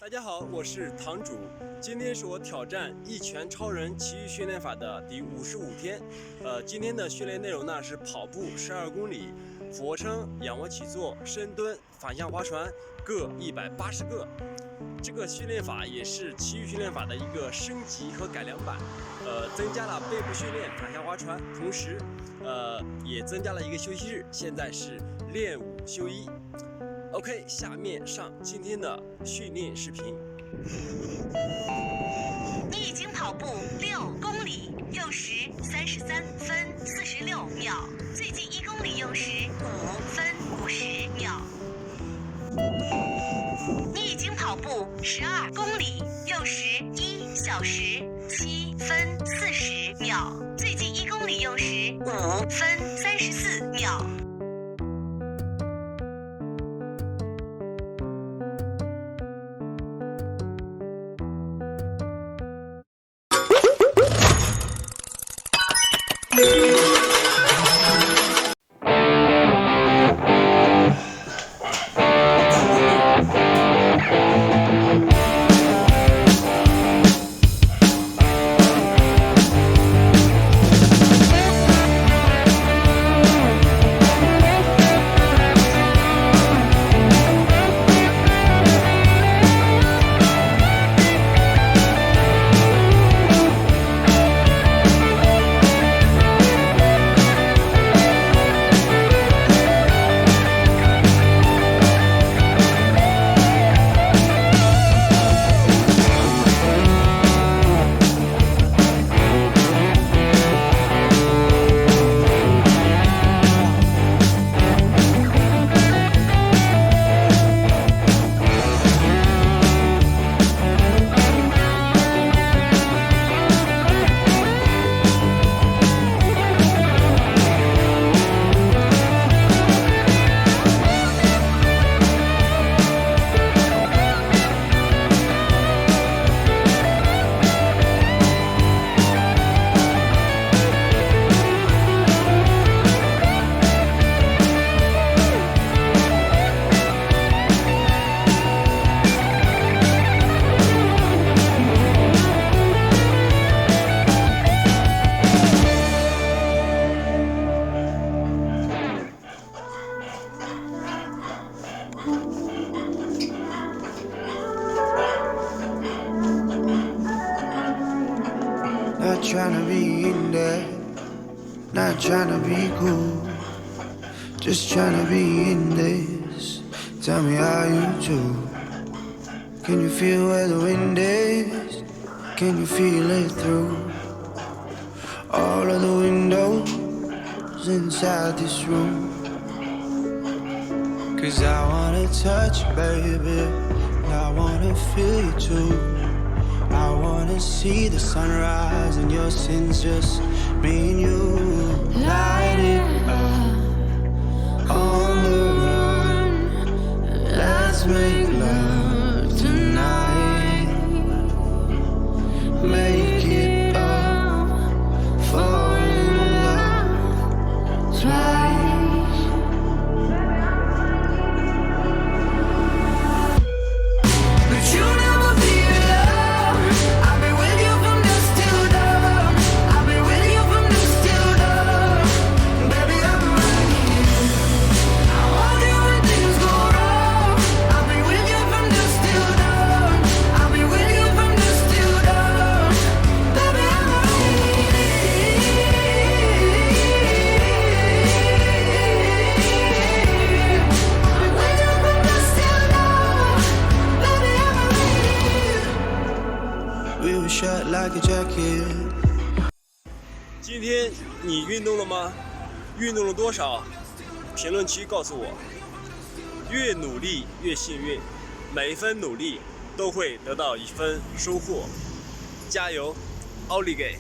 大家好，我是堂主。今天是我挑战一拳超人奇遇训练法的第55天。今天的训练内容呢是跑步12公里、俯卧撑、仰卧起坐、深蹲、反向划船各180个。这个训练法也是奇遇训练法的一个升级和改良版，增加了背部训练、反向划船，同时也增加了一个休息日，现在是练5休1。OK， 下面上今天的训练视频。你已经跑步6公里，用时33分46秒，最近1公里用时5分50秒。你已经跑步12公里，用时1小时7分40秒，最近1公里用时5分34秒。Not trying to be in there, not trying to be cool, just trying to be in this. Tell me how you do. Can you feel where the wind is? Can you feel it through all of the windows inside this room? 'Cause I wanna touch you, baby, and I wanna feel you too. I wanna see the sunrise and your sins, just me and you. Light it up on the run. Let's make love tonight. Make it up, fall in love twice. But you never feel love. I've been with you from dusk till dawn. I've been with you from dusk till dawn. Baby, I'm right here. I want you when things go wrong. I've been with you from dusk till dawn. I've been with you from dusk till dawn. Baby, I'm right here. I've been with you from dusk till dawn. Baby, I'm right here. We were shut like a jacket. 今天你运动了吗？运动了多少？评论区告诉我。越努力越幸运，每一分努力都会得到1分收获。加油，奥利给！